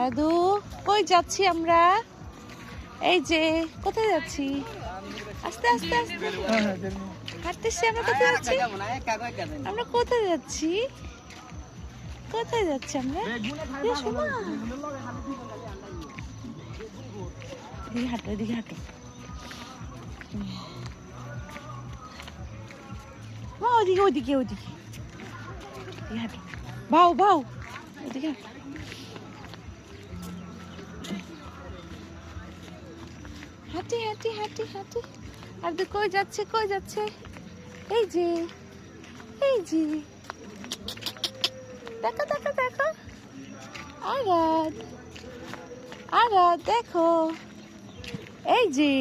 আদু কই যাচ্ছি আমরা? এই যে কোথায় যাচ্ছি? আস্তে আস্তে আস্তে হাঁটতেছি। আমরা কোথায় যাচ্ছি? আমরা কোথায় যাচ্ছি? কোথায় যাচ্ছি আমরা? এদিকে হাঁটো, এদিকে হাঁটো। ওদিকে ওদিকে ওদিকে হাঁটো। ভাও ভাও ওদিকে হাঁটো। হাঁটি হাঁটি হাঁটি হাঁটি। আর তো কই যাচ্ছে, কই যাচ্ছে? এই যে, এই যে, দেখো দেখো দেখো। আরাত, আরাত দেখো, এই যে